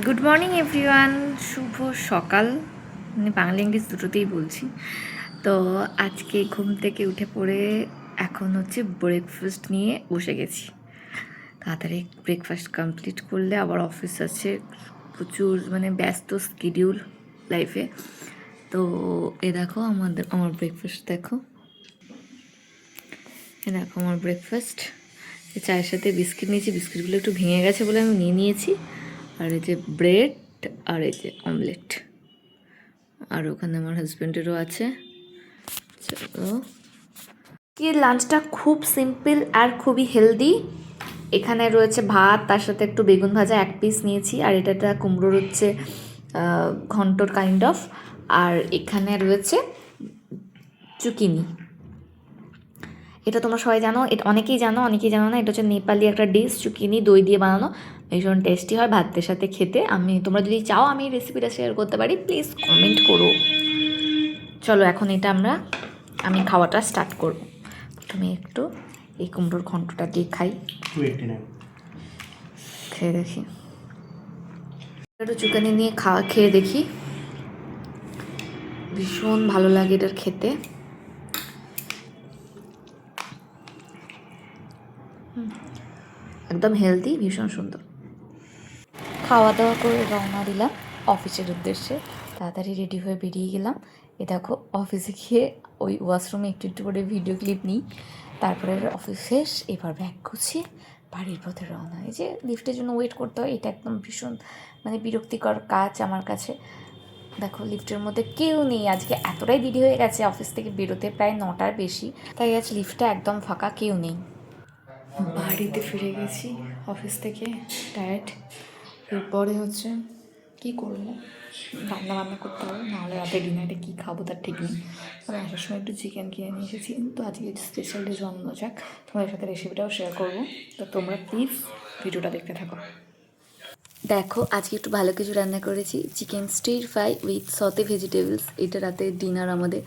Good morning everyone, শুভ সকাল। মানে Bangla English দুটোতেই বলছি। তো আজকে ঘুম থেকে উঠে পড়ে এখন হচ্ছে ব্রেকফাস্ট নিয়ে বসে গেছি। তাড়াতাড়ি ব্রেকফাস্ট কমপ্লিট করলে আবার অফিস আছে, প্রচুর মানে ব্যস্ত স্কেডিউল লাইফে। তো দেখো আমার ব্রেকফাস্ট দেখো, দেখো আমার ব্রেকফাস্ট। চায়ের সাথে বিস্কিট নিয়েছি, বিস্কিটগুলো একটু ভেঙে গেছে বলে আমি নিয়ে নিয়েছি। আর এই যে ব্রেড আর এই যে অমলেট, আর ওখানে আমার হাজব্যান্ডেরও আছে। চলো, কি লাঞ্চটা খুব সিম্পল আর খুবই হেলদি। এখানে রয়েছে ভাত, তার সাথে একটু বেগুন ভাজা 1 পিস নিয়েছি, আর এটা কুমড়োর হচ্ছে ঘন্টর কাইন্ড অফ। আর এখানে রয়েছে চুকিনি। এটা তোমরা সবাই জানো, এটা অনেকেই জানো না। এটা হচ্ছে নেপালি একটা ডিশ, চুকিনি দই দিয়ে বানানো, ভীষণ টেস্টি হয় ভাতের সাথে খেতে। তোমরা যদি চাও আমি রেসিপিটা শেয়ার করতে পারি, প্লিজ কমেন্ট করো। চলো এখন আমি খাওয়াটা স্টার্ট করব। প্রথমে একটু এই কুমড়োর ঘন্টটা দিয়ে খাই, খেয়ে দেখি। একটু চুকানি নিয়ে খেয়ে দেখি, ভীষণ ভালো লাগে এটার খেতে। একদম হেলদি, ভীষণ সুন্দর। খাওয়া দাওয়া করে রওনা দিলাম অফিসের উদ্দেশ্যে। তাড়াতাড়ি রেডি হয়ে বেরিয়ে গেলাম। দেখো অফিসে গিয়ে ওই ওয়াশরুমে একটু একটু করে ভিডিও ক্লিপ নিই, তারপরে অফিস শেষ। এবার ব্যাগ গুছিয়ে বাড়ির পথে রওনা। এই যে লিফটের জন্য ওয়েট করতে হয়, এটা একদম ভীষণ মানে বিরক্তিকর কাজ আমার কাছে। দেখো লিফটের মধ্যে কেউ নেই, আজকে এতটাই দেরি হয়ে গেছে অফিস থেকে বেরোতে, প্রায় 9টার বেশি, তাই আজ লিফটটা একদম ফাঁকা, কেউ নেই। বাড়িতে ফিরে গেছি অফিস থেকে, টায়ার্ড। এরপরে হচ্ছে কী করবো, রান্না বান্না করতে হবে, নাহলে রাতে ডিনারে কী খাবো তার ঠিক নেই। আমি আসার সময় একটু চিকেন কিনে নিয়ে এসেছি, তো আজকে স্পেশাল ডে জন্ম যাক, তোমাদের সাথে রেসিপিটাও শেয়ার করবো। তো তোমরা প্লিজ ভিডিওটা দেখতে থাকো। দেখো আজকে একটু ভালো কিছু রান্না করেছি, চিকেন স্টির ফ্রাই উইথ সতে ভেজিটেবলস। এটা রাতে ডিনার আমাদের।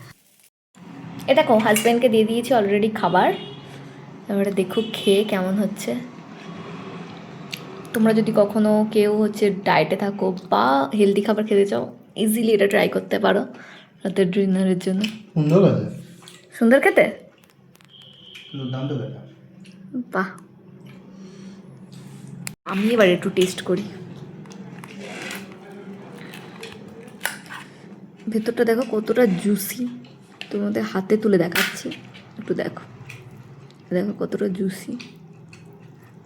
এটা দেখো হাজব্যান্ডকে দিয়ে দিয়েছি অলরেডি খাবার, এবারে দেখো খেয়ে কেমন হচ্ছে। তোমরা যদি কখনো কেউ হচ্ছে ডায়েটে থাকো বা হেলদি খাবার খেতে চাও, ইজিলি এটা ট্রাই করতে পারো রাতের ডিনারের জন্য। সুন্দর আছে, সুন্দর খেতে, দুর্দান্ত খেতে। বাহ, আমি এবার একটু টেস্ট করি। ভেতরটা দেখো কতটা জুসি, তোমাদের হাতে তুলে দেখাচ্ছি, একটু দেখো, দেখো কতটা জুসি,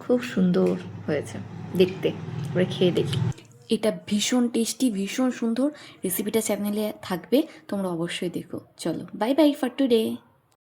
খুব সুন্দর হয়েছে দেখতে। এবার খেয়ে দেখি। এটা ভীষণ টেস্টি, ভীষণ সুন্দর। রেসিপিটা চ্যানেলে থাকবে, তোমরা অবশ্যই দেখো। চলো বাই বাই ফর টুডে।